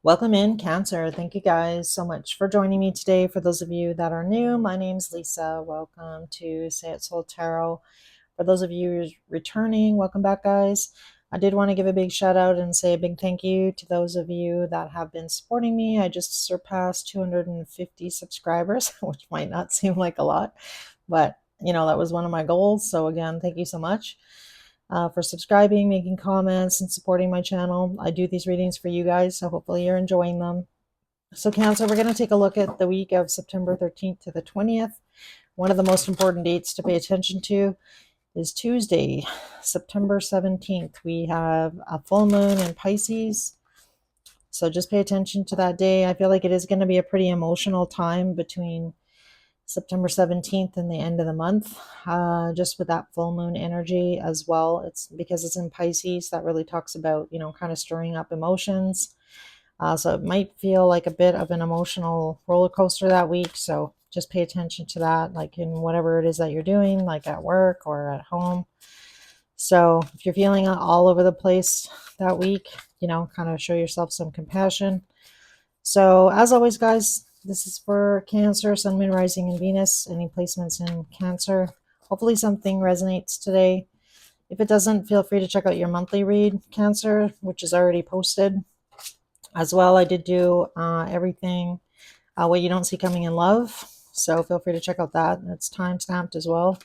Welcome in, Cancer. Thank you guys so much for joining me today. For those of you that are new, my name's Lisa. Welcome to Say It Soul Tarot. For those of you returning, welcome back, guys. I did want to give a big shout out and say a big thank you to those of you that have been supporting me. I just surpassed 250 subscribers, which might not seem like a lot, but that was one of my goals. So again, thank you so much for subscribing, making comments, and supporting my channel. I do these readings for you guys, so hopefully you're enjoying them. So Cancer, we're going to take a look at the week of September 13th to the 20th. One of the most important dates to pay attention to is Tuesday, September 17th. We have a full moon in Pisces. So just pay attention to that day. I feel like it is going to be a pretty emotional time between September 17th and the end of the month, just with that full moon energy as well. It's because it's in Pisces that really talks about, kind of stirring up emotions. So it might feel like a bit of an emotional roller coaster that week. So just pay attention to that, like in whatever it is that you're doing, like at work or at home. So if you're feeling all over the place that week, kind of show yourself some compassion. So as always, guys, this is for Cancer, Sun, Moon, Rising, and Venus. Any placements in Cancer. Hopefully something resonates today. If it doesn't, feel free to check out your monthly read, Cancer, which is already posted. As well, I did do everything, what you don't see coming in love. So feel free to check out that. It's time stamped as well.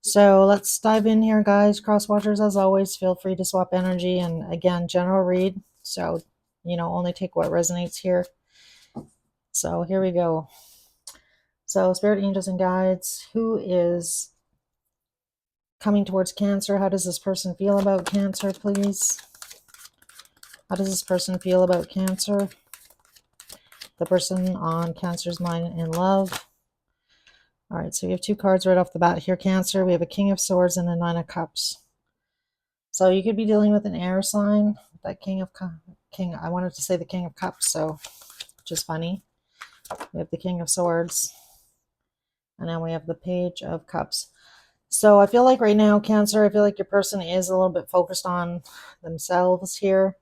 So let's dive in here, guys. Cross watchers, as always, feel free to swap energy. And again, general read. So, only take what resonates here. So here we go. So spirit, angels, and guides, who is coming towards Cancer? How does this person feel about Cancer, please? How does this person feel about Cancer? The person on Cancer's mind in love. All right, so we have two cards right off the bat here, Cancer. We have a King of Swords and a Nine of Cups. So you could be dealing with an air sign. That I wanted to say the King of Cups, so which is funny. We have the King of Swords, and then we have the Page of Cups. So I feel like right now, Cancer, I feel like your person is a little bit focused on themselves here.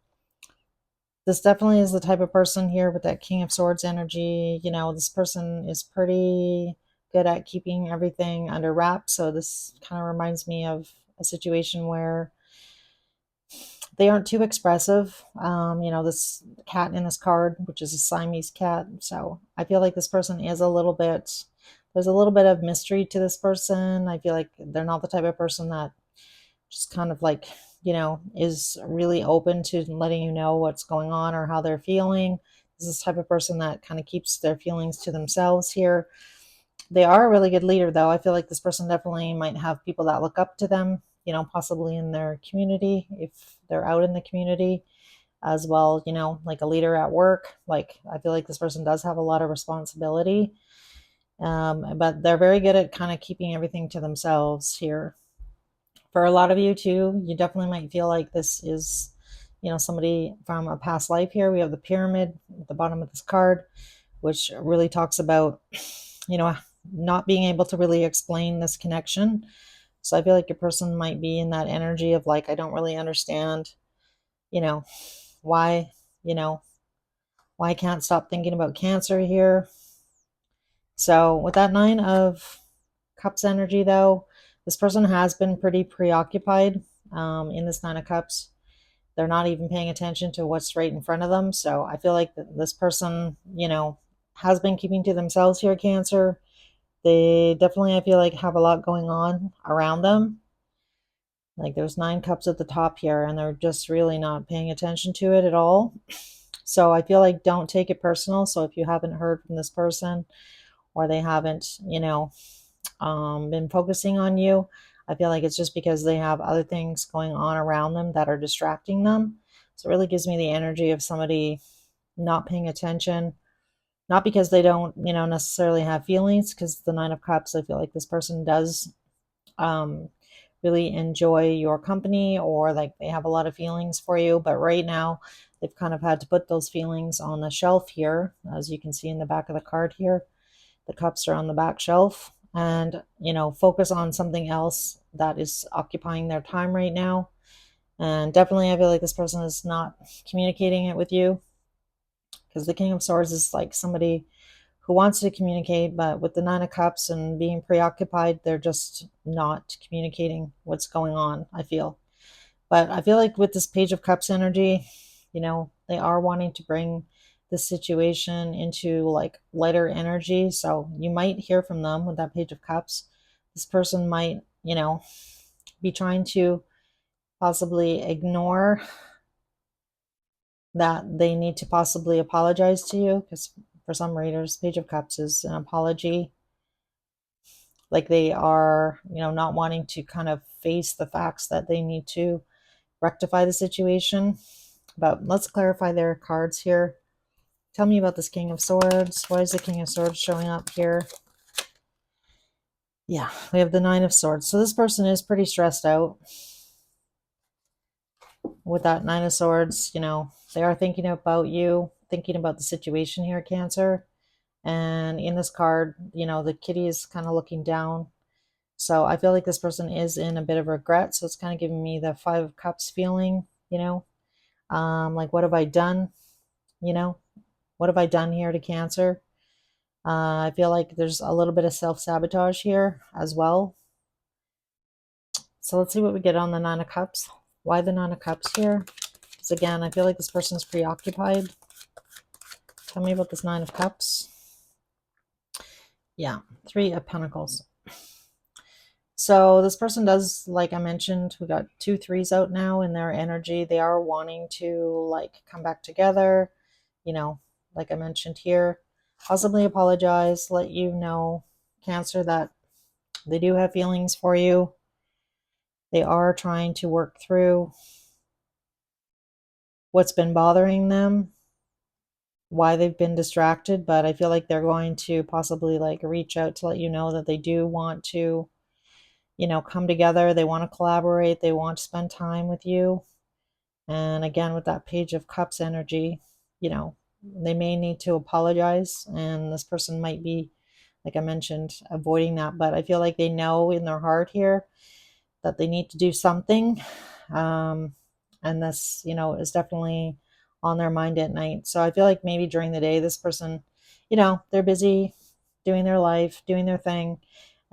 This definitely is the type of person here with that King of Swords energy. This person is pretty good at keeping everything under wraps. So this kind of reminds me of a situation where they aren't too expressive. This cat in this card, which is a Siamese cat. So I feel like this person is there's a little bit of mystery to this person. I feel like they're not the type of person that just kind of like, is really open to letting you know what's going on or how they're feeling. This is the type of person that kind of keeps their feelings to themselves here. They are a really good leader, though. I feel like this person definitely might have people that look up to them, possibly in their community, if they're out in the community as well, like a leader at work. Like, I feel like this person does have a lot of responsibility, but they're very good at kind of keeping everything to themselves here. For a lot of you too, you definitely might feel like this is, somebody from a past life here. We have the pyramid at the bottom of this card, which really talks about, not being able to really explain this connection. So I feel like your person might be in that energy of like, I don't really understand, why, why I can't stop thinking about Cancer here. So with that Nine of Cups energy, though, this person has been pretty preoccupied in this Nine of Cups. They're not even paying attention to what's right in front of them. So I feel like this person, has been keeping to themselves here, Cancer. They definitely, I feel like, have a lot going on around them. Like there's 9 cups at the top here, and they're just really not paying attention to it at all. So I feel like don't take it personal. So if you haven't heard from this person, or they haven't, been focusing on you, I feel like it's just because they have other things going on around them that are distracting them. So it really gives me the energy of somebody not paying attention, not because they don't, necessarily have feelings, because the Nine of Cups, I feel like this person does really enjoy your company, or like they have a lot of feelings for you. But right now, they've kind of had to put those feelings on the shelf here, as you can see in the back of the card here. The cups are on the back shelf, and focus on something else that is occupying their time right now. And definitely I feel like this person is not communicating it with you. because the King of Swords is like somebody who wants to communicate, but with the Nine of Cups and being preoccupied, they're just not communicating what's going on, I feel. But I feel like with this Page of Cups energy, they are wanting to bring the situation into like lighter energy. So you might hear from them with that Page of Cups. This person might, be trying to possibly ignore that they need to possibly apologize to you, because for some readers, Page of Cups is an apology. Like they are, not wanting to kind of face the facts that they need to rectify the situation. But let's clarify their cards here. Tell me about this King of Swords. Why is the King of Swords showing up here? Yeah, we have the Nine of Swords. So this person is pretty stressed out with that Nine of Swords. They are thinking about you, thinking about the situation here, Cancer. And in this card, the kitty is kind of looking down. So I feel like this person is in a bit of regret. So it's kind of giving me the Five of Cups feeling, like, what have I done? What have I done here to Cancer? I feel like there's a little bit of self-sabotage here as well. So let's see what we get on the Nine of Cups. Why the Nine of Cups here? Because again, I feel like this person's preoccupied. Tell me about this Nine of Cups. Yeah, Three of Pentacles. So this person does, like I mentioned, we got 2 3s out now in their energy. They are wanting to like come back together, like I mentioned here. Possibly apologize, let you know, Cancer, that they do have feelings for you. They are trying to work through what's been bothering them, why they've been distracted, but I feel like they're going to possibly like reach out to let you know that they do want to, come together. They want to collaborate. They want to spend time with you. And again, with that Page of Cups energy, they may need to apologize. And this person might be, like I mentioned, avoiding that. But I feel like they know in their heart here that they need to do something. And this, is definitely on their mind at night. So I feel like maybe during the day, this person, they're busy doing their life, doing their thing.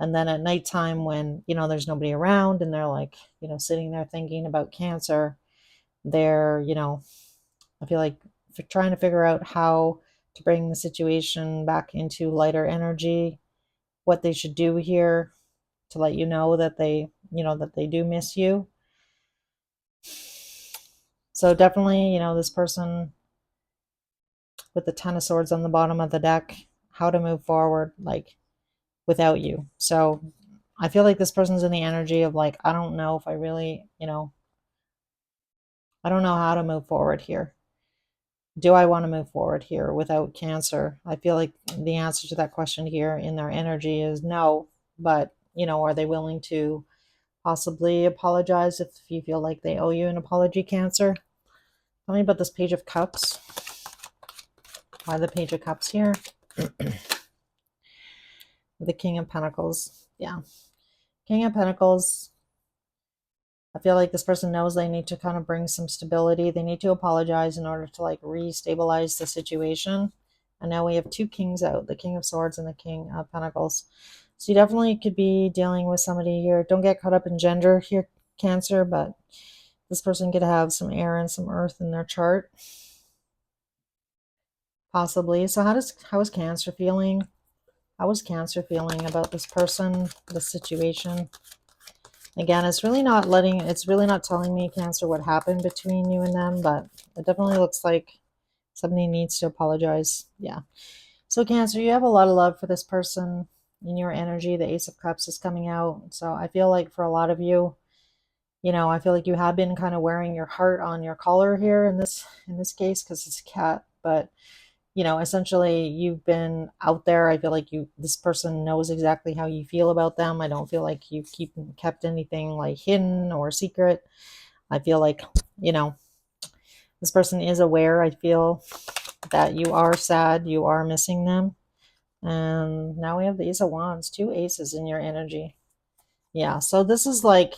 And then at nighttime, when, there's nobody around and they're like, sitting there thinking about Cancer, they're, I feel like trying to figure out how to bring the situation back into lighter energy, what they should do here to let you know that they do miss you. So definitely, this person with the Ten of Swords on the bottom of the deck, how to move forward, like, without you. So I feel like this person's in the energy of like, I don't know if I really, I don't know how to move forward here. Do I want to move forward here without Cancer? I feel like the answer to that question here in their energy is no, but, are they willing to possibly apologize if you feel like they owe you an apology, Cancer? Tell me about this Page of Cups. Why the Page of Cups here? The King of Pentacles. Yeah. King of Pentacles. I feel like this person knows they need to kind of bring some stability. They need to apologize in order to like re-stabilize the situation. And now we have 2 kings out, the King of Swords and the King of Pentacles. So you definitely could be dealing with somebody here. Don't get caught up in gender here, Cancer, but this person could have some air and some earth in their chart. Possibly. So how is Cancer feeling? How is Cancer feeling about this person, the situation? Again, it's really not telling me, Cancer, what happened between you and them, but it definitely looks like somebody needs to apologize. Yeah. So Cancer, you have a lot of love for this person in your energy. The Ace of Cups is coming out. So I feel like for a lot of you, I feel like you have been kind of wearing your heart on your collar here in this case, because it's a cat, but essentially you've been out there. I feel like this person knows exactly how you feel about them. I don't feel like you've kept anything like hidden or secret. I feel like, this person is aware. I feel that you are sad, you are missing them. And now we have the Ace of Wands, 2 aces in your energy. Yeah, so this is like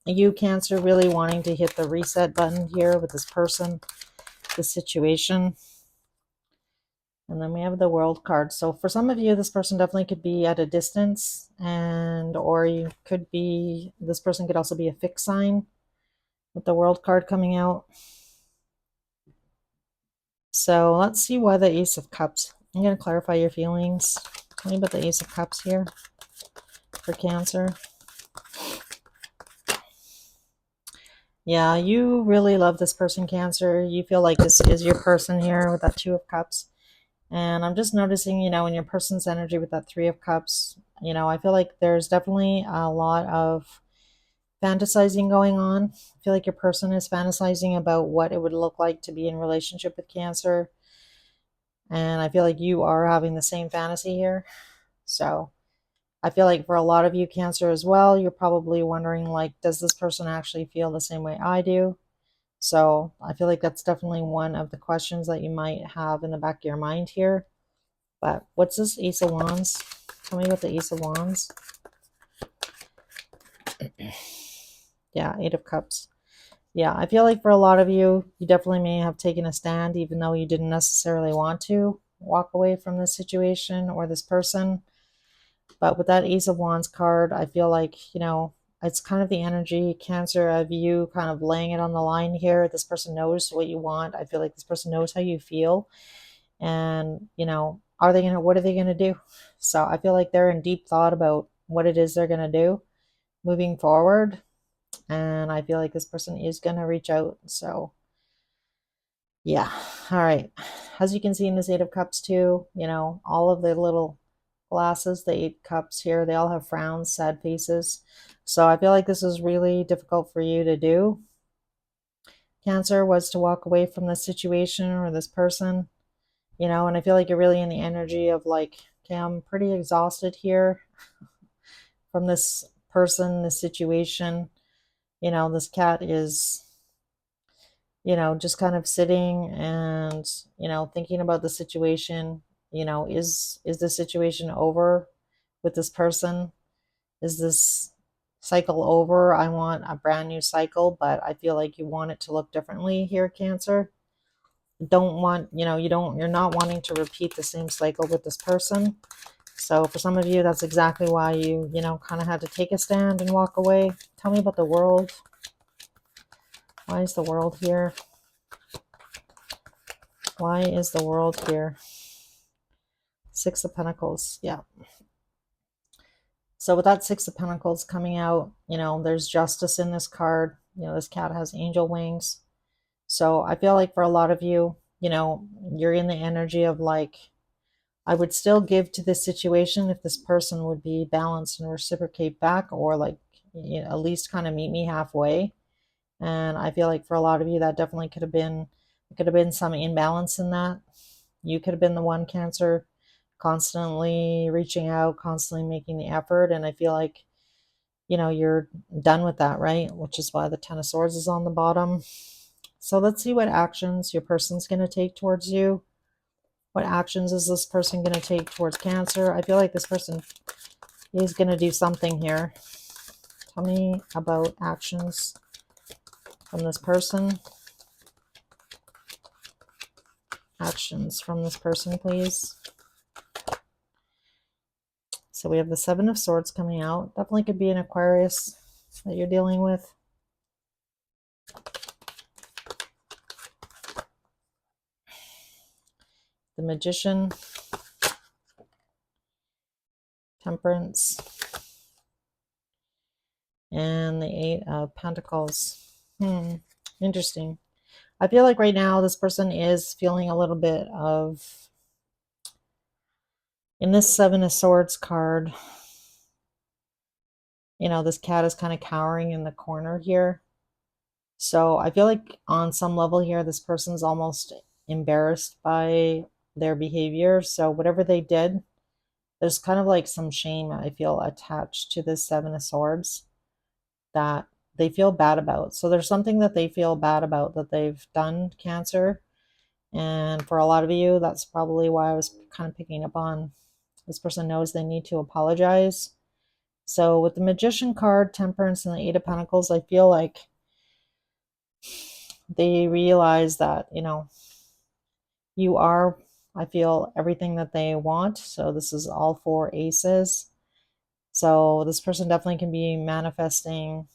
you, Cancer, really wanting to hit the reset button here with this person, this situation. And then we have the World card. So for some of you, this person definitely could be at a distance, and or you could be, this person could also be a fixed sign with the World card coming out. So let's see why the Ace of Cups. I'm going to clarify your feelings. Tell me about the Ace of Cups here for Cancer. Yeah, you really love this person, Cancer. You feel like this is your person here with that Two of Cups. And I'm just noticing, in your person's energy with that Three of Cups, I feel like there's definitely a lot of fantasizing going on. I feel like your person is fantasizing about what it would look like to be in relationship with Cancer. And I feel like you are having the same fantasy here. So I feel like for a lot of you, Cancer, as well, you're probably wondering, like, does this person actually feel the same way I do? So I feel like that's definitely one of the questions that you might have in the back of your mind here. But what's this Ace of Wands? Tell me about the Ace of Wands. Yeah, Eight of Cups. Yeah, I feel like for a lot of you, you definitely may have taken a stand, even though you didn't necessarily want to walk away from this situation or this person. But with that Ace of Wands card, I feel like, it's kind of the energy, Cancer, of you kind of laying it on the line here. This person knows what you want. I feel like this person knows how you feel. And, what are they going to do? So I feel like they're in deep thought about what it is they're going to do moving forward. And I feel like this person is going to reach out. So, yeah. All right. As you can see in this Eight of Cups too, all of the little glasses, the Eight Cups here, they all have frowns, sad faces. So I feel like this is really difficult for you to do. Cancer was to walk away from this situation or this person, and I feel like you're really in the energy of like, okay, I'm pretty exhausted here from this person, this situation. This cat is, just kind of sitting and, thinking about the situation. Is the situation over with this person? Is this cycle over? I want a brand new cycle, but I feel like you want it to look differently here, Cancer. Don't want, you're not wanting to repeat the same cycle with this person. So for some of you, that's exactly why you, kind of had to take a stand and walk away. Tell me about the World. Why is the World here? Why is the World here? Six of Pentacles. Yeah. So with that Six of Pentacles coming out, there's justice in this card. This cat has angel wings. So I feel like for a lot of you, you're in the energy of like, I would still give to this situation if this person would be balanced and reciprocate back, or like, at least kind of meet me halfway. And I feel like for a lot of you, that definitely could have been some imbalance in that. You could have been the one, Cancer, constantly reaching out, constantly making the effort. And I feel like, you're done with that, right? Which is why the Ten of Swords is on the bottom. So let's see what actions your person's going to take towards you. What actions is this person going to take towards Cancer? I feel like this person is going to do something here. Tell me about actions from this person. Actions from this person, please. So we have the Seven of Swords coming out. Definitely could be an Aquarius that you're dealing with. The Magician. Temperance. And the Eight of Pentacles. Interesting. I feel like right now this person is feeling a little bit of, in this Seven of Swords card, this cat is kind of cowering in the corner here. So I feel like on some level here, this person's almost embarrassed by their behavior. So whatever they did, there's kind of like some shame, I feel, attached to this Seven of Swords that they feel bad about. So there's something that they feel bad about that they've done, Cancer. And for a lot of you, that's probably why I was kind of picking up on this person knows they need to apologize. So with the Magician card, Temperance, and the Eight of Pentacles, I feel like they realize that, you are I feel everything that they want. So this is all four aces. So this person definitely can be manifesting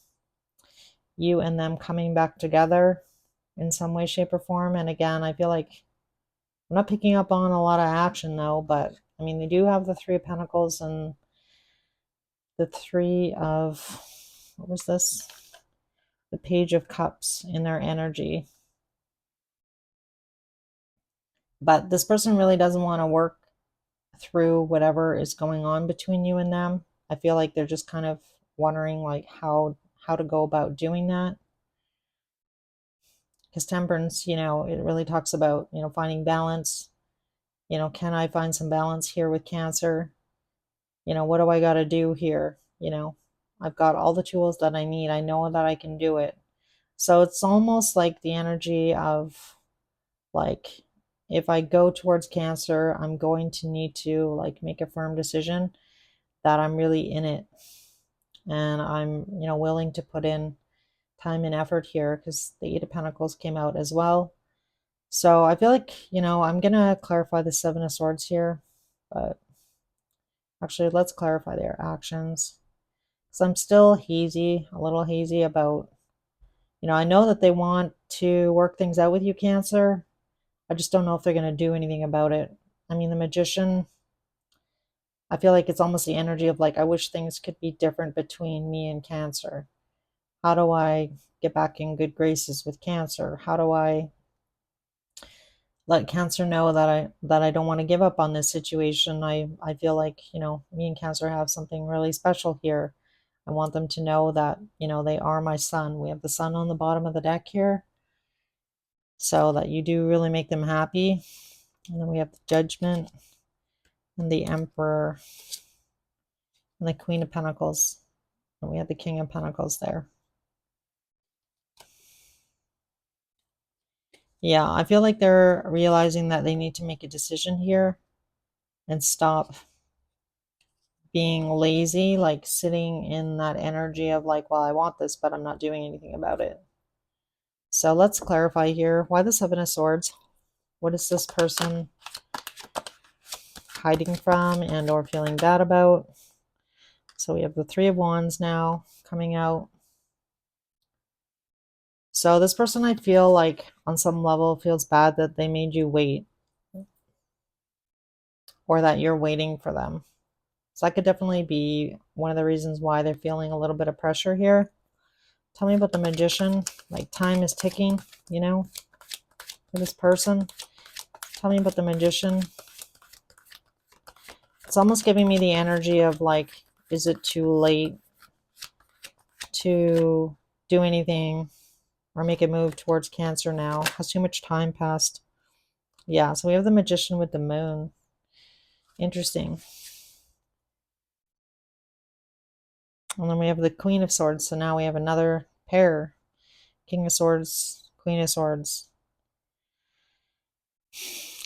you and them coming back together in some way, shape, or form. And again, I feel like I'm not picking up on a lot of action though, but I mean, they do have the Three of Pentacles and the Three of, what was this? The Page of Cups in their energy. But this person really doesn't want to work through whatever is going on between you and them. I feel like they're just kind of wondering like how to go about doing that. Because temperance, it really talks about, finding balance. Can I find some balance here with Cancer? What do I got to do here? I've got all the tools that I need. I know that I can do it. So it's almost like the energy of like, if I go towards Cancer, I'm going to need to like make a firm decision that I'm really in it, and I'm, willing to put in time and effort here, because the Eight of Pentacles came out as well. So I feel like, I'm gonna clarify the Seven of Swords here, but actually let's clarify their actions. So I'm still a little hazy about, I know that they want to work things out with you, Cancer. I just don't know if they're going to do anything about it. I mean, the Magician, I feel like it's almost the energy of like, I wish things could be different between me and Cancer. How do I get back in good graces with Cancer? How do I let Cancer know that I don't want to give up on this situation? I feel like, me and Cancer have something really special here. I want them to know that, they are my sun. We have the sun on the bottom of the deck here, so that you do really make them happy. And then we have the Judgment and the Emperor and the Queen of Pentacles. And we have the King of Pentacles there. Yeah, I feel like they're realizing that they need to make a decision here and stop being lazy, like sitting in that energy of like, well, I want this, but I'm not doing anything about it. So let's clarify here. Why the Seven of Swords? What is this person hiding from and or feeling bad about? So we have the Three of Wands now coming out. So this person, I feel like on some level feels bad that they made you wait, or that you're waiting for them. So that could definitely be one of the reasons why they're feeling a little bit of pressure here. Tell me about the Magician. Like time is ticking, for this person. Tell me about the Magician. It's almost giving me the energy of like, is it too late to do anything or make a move towards Cancer now? Has too much time passed? Yeah, so we have the Magician with the Moon. Interesting. And then we have the Queen of Swords. So now we have another pair. King of Swords, Queen of Swords.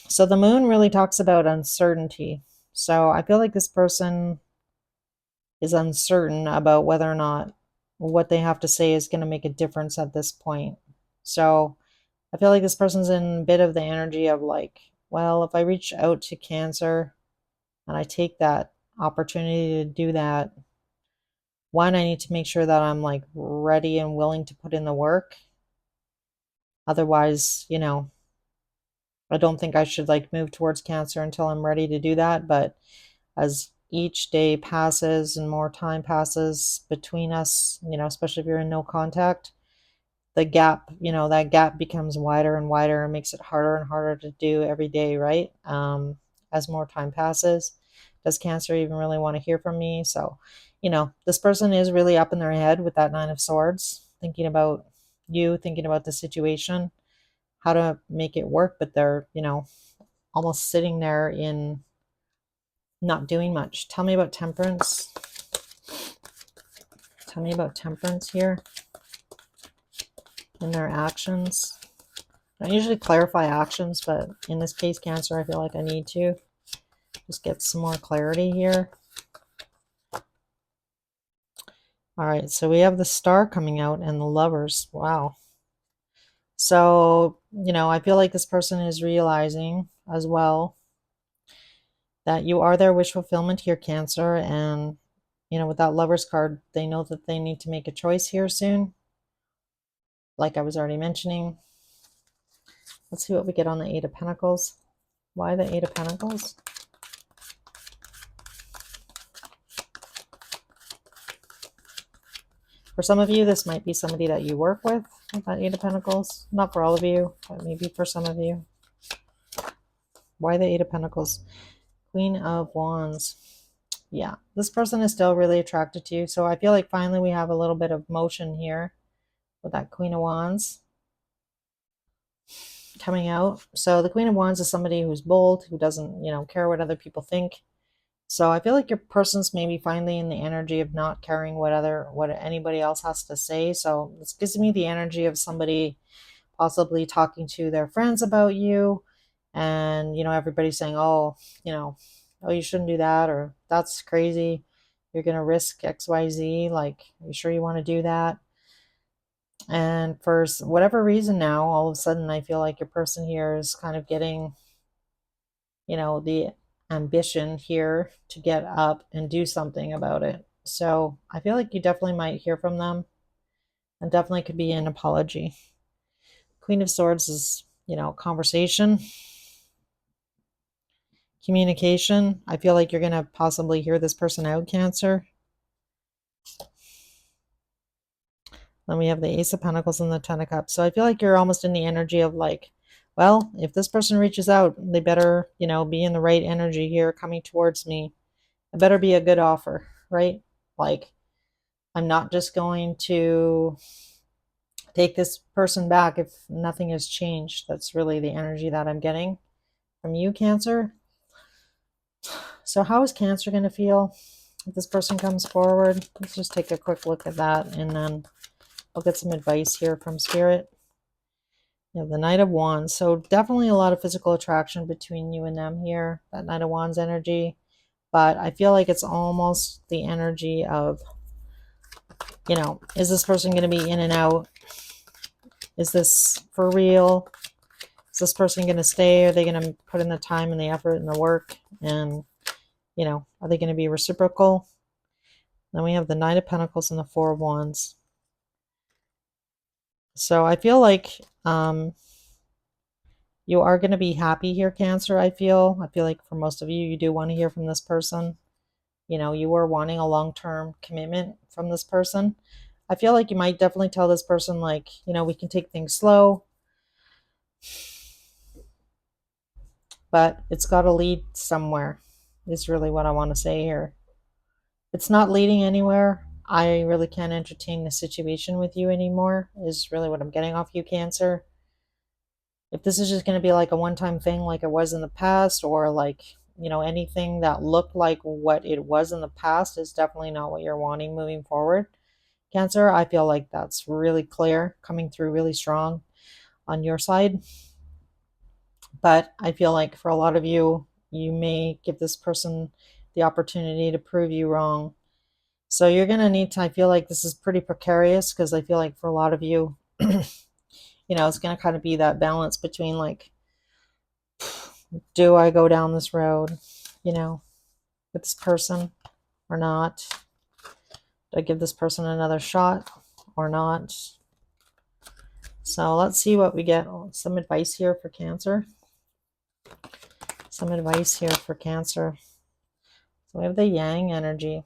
So the Moon really talks about uncertainty. So I feel like this person is uncertain about whether or not what they have to say is going to make a difference at this point. So I feel like this person's in a bit of the energy of like, well, if I reach out to Cancer and I take that opportunity to do that, one, I need to make sure that I'm like ready and willing to put in the work. Otherwise, I don't think I should like move towards Cancer until I'm ready to do that. But as each day passes and more time passes between us, especially if you're in no contact, the gap, that gap becomes wider and wider and makes it harder and harder to do every day, right? As more time passes, does Cancer even really want to hear from me? So, this person is really up in their head with that Nine of Swords, thinking about you, thinking about the situation, how to make it work, but they're, almost sitting there in not doing much. Tell me about Temperance. Tell me about Temperance here in their actions. I usually clarify actions, but in this case, Cancer, I feel like I need to just get some more clarity here. All right, so we have the Star coming out and the Lovers. Wow. So, I feel like this person is realizing as well that you are their wish fulfillment here, Cancer. And, with that Lover's card, they know that they need to make a choice here soon, like I was already mentioning. Let's see what we get on the Eight of Pentacles. Why the Eight of Pentacles? For some of you, this might be somebody that you work with that Eight of Pentacles. Not for all of you, but maybe for some of you. Why the Eight of Pentacles? Queen of Wands. Yeah, this person is still really attracted to you. So I feel like finally we have a little bit of motion here with that Queen of Wands coming out. So the Queen of Wands is somebody who's bold, who doesn't, care what other people think. So I feel like your person's maybe finally in the energy of not caring what anybody else has to say. So this gives me the energy of somebody possibly talking to their friends about you, and everybody's saying, oh, oh, you shouldn't do that, or that's crazy, you're going to risk XYZ, like, are you sure you want to do that? And for whatever reason now, all of a sudden I feel like your person here is kind of getting the ambition here to get up and do something about it. So I feel like you definitely might hear from them, and definitely could be an apology. Queen of Swords is, conversation, communication. I feel like you're going to possibly hear this person out, Cancer. Then we have the Ace of Pentacles and the Ten of Cups. So I feel like you're almost in the energy of like, well, if this person reaches out, they better, be in the right energy here coming towards me. It better be a good offer, right? Like, I'm not just going to take this person back if nothing has changed. That's really the energy that I'm getting from you, Cancer. So how is Cancer going to feel if this person comes forward? Let's just take a quick look at that, and then I'll get some advice here from Spirit. The Knight of Wands. So definitely a lot of physical attraction between you and them here, that Knight of Wands energy. But I feel like it's almost the energy of, is this person going to be in and out? Is this for real? Is this person going to stay? Are they going to put in the time and the effort and the work? And, are they going to be reciprocal? Then we have the Knight of Pentacles and the Four of Wands. So I feel like you are going to be happy here, Cancer, I feel. Like for most of you, you do want to hear from this person. You were wanting a long-term commitment from this person. I feel like you might definitely tell this person, like, we can take things slow, but it's got to lead somewhere, is really what I want to say here. It's not leading anywhere. I really can't entertain the situation with you anymore, is really what I'm getting off you, Cancer. If this is just going to be like a one-time thing like it was in the past, or like, anything that looked like what it was in the past, is definitely not what you're wanting moving forward, Cancer. I feel like that's really clear, coming through really strong on your side. But I feel like for a lot of you, you may give this person the opportunity to prove you wrong. So you're going to need to, I feel like this is pretty precarious, because I feel like for a lot of you, it's going to kind of be that balance between like, do I go down this road, with this person or not? Do I give this person another shot or not? So let's see what we get. Some advice here for Cancer. Some advice here for Cancer. So we have the Yang energy.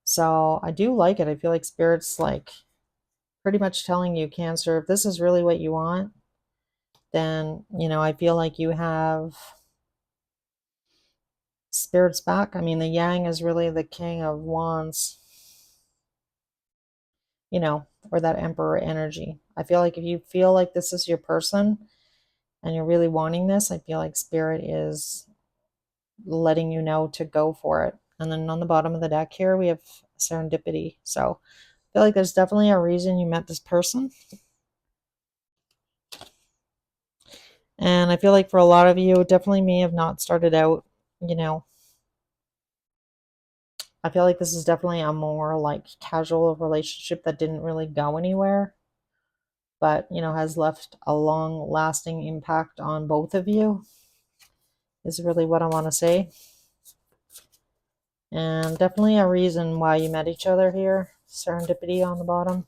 So I do like it. I feel like Spirit's like pretty much telling you, Cancer, if this is really what you want, then, I feel like you have Spirit's back. I mean, the Yang is really the King of Wands, or that Emperor energy. I feel like if you feel like this is your person and you're really wanting this, I feel like Spirit is letting you know to go for it. And then on the bottom of the deck here, we have serendipity. So I feel like there's definitely a reason you met this person. And I feel like for a lot of you, it definitely may have not started out, I feel like this is definitely a more like casual relationship that didn't really go anywhere, but, has left a long lasting impact on both of you. is really what I want to say. And definitely a reason why you met each other here. Serendipity on the bottom.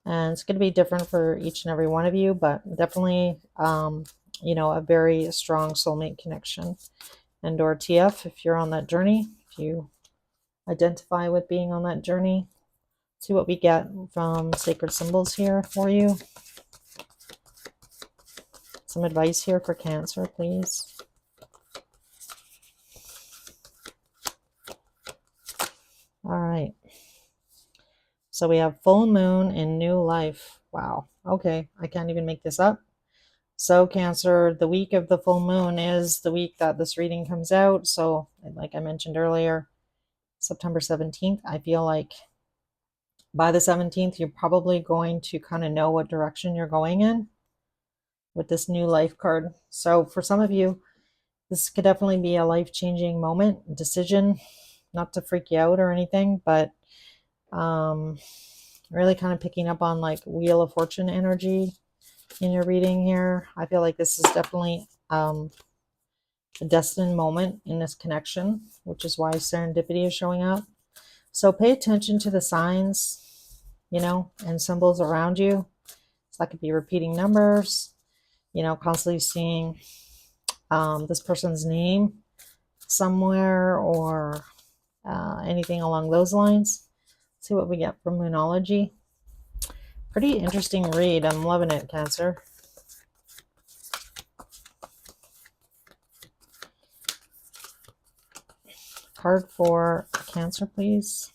And it's going to be different for each and every one of you, but definitely, a very strong soulmate connection. And or TF, if you're on that journey, if you identify with being on that journey. See what we get from sacred symbols here for you. Some advice here for Cancer, please. All right. So we have full moon in new life. Wow. Okay. I can't even make this up. So Cancer, the week of the full moon is the week that this reading comes out. So like I mentioned earlier, September 17th, I feel like by the 17th, you're probably going to kind of know what direction you're going in with this new life card. So for some of you, this could definitely be a life-changing moment, decision, not to freak you out or anything, but really kind of picking up on like Wheel of Fortune energy in your reading here. I feel like this is definitely a destined moment in this connection, which is why serendipity is showing up. So pay attention to the signs, and symbols around you. So that could be repeating numbers, constantly seeing this person's name somewhere or anything along those lines. Let's see what we get from Moonology. Pretty interesting read. I'm loving it, Cancer. Card for Cancer, please.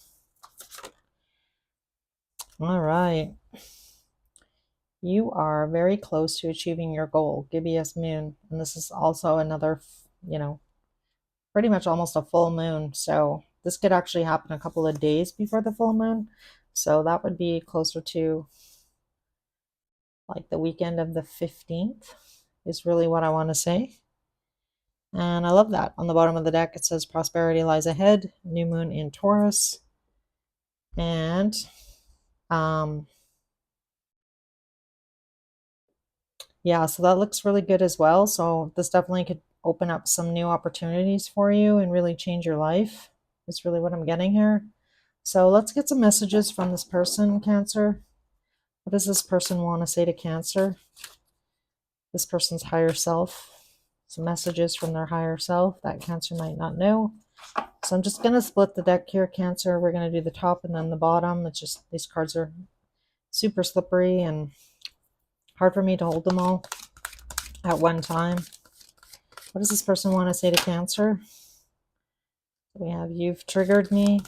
All right. You are very close to achieving your goal, Gibeus Moon. And this is also another, pretty much almost a full moon. So this could actually happen a couple of days before the full moon. So that would be closer to like the weekend of the 15th is really what I want to say. And I love that. On the bottom of the deck, it says prosperity lies ahead, new moon in Taurus. And yeah, so that looks really good as well. So this definitely could open up some new opportunities for you and really change your life. That's really what I'm getting here. So let's get some messages from this person, Cancer. What does this person want to say to Cancer? This person's higher self. Some messages from their higher self that Cancer might not know. So I'm just going to split the deck here, Cancer. We're going to do the top and then the bottom. It's just these cards are super slippery and hard for me to hold them all at one time. What does this person want to say to Cancer? We have, you've triggered me.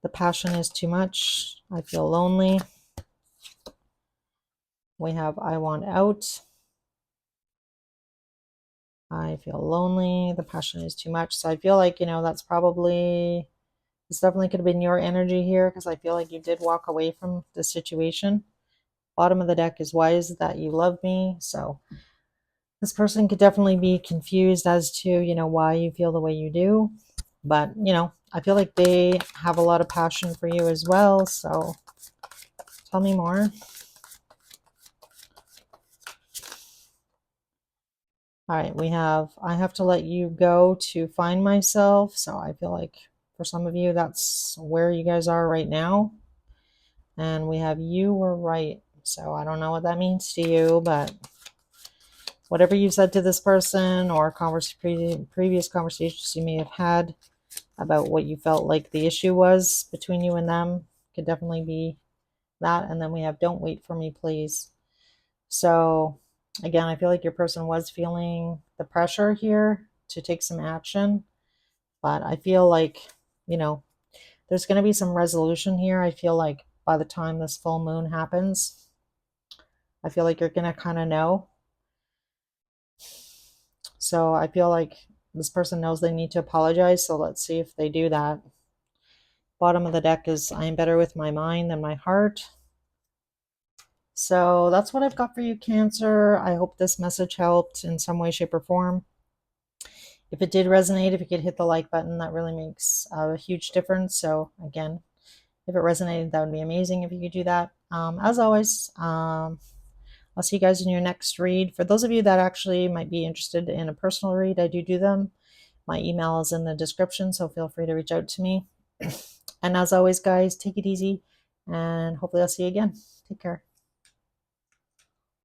The passion is too much. I feel lonely. We have, I want out. I feel lonely. The passion is too much. So I feel like, that's probably, this definitely could have been your energy here because I feel like you did walk away from the situation. Bottom of the deck is, why is it that you love me? So this person could definitely be confused as to, why you feel the way you do. But, I feel like they have a lot of passion for you as well. So tell me more. All right, we have, I have to let you go to find myself. So I feel like for some of you, that's where you guys are right now. And we have, you were right. So I don't know what that means to you, but whatever you said to this person or previous conversations you may have had about what you felt like the issue was between you and them could definitely be that. And then we have, don't wait for me, please. So again, I feel like your person was feeling the pressure here to take some action, but I feel like, there's going to be some resolution here. I feel like by the time this full moon happens, I feel like you're going to kind of know. So I feel like this person knows they need to apologize. So let's see if they do that. Bottom of the deck is, I am better with my mind than my heart. So that's what I've got for you, Cancer. I hope this message helped in some way, shape, or form. If it did resonate, if you could hit the like button, that really makes a huge difference. So again, if it resonated, that would be amazing if you could do that. As always, I'll see you guys in your next read. For those of you that actually might be interested in a personal read, I do them. My email is in the description, so feel free to reach out to me. And as always, guys, take it easy, and hopefully I'll see you again. Take care.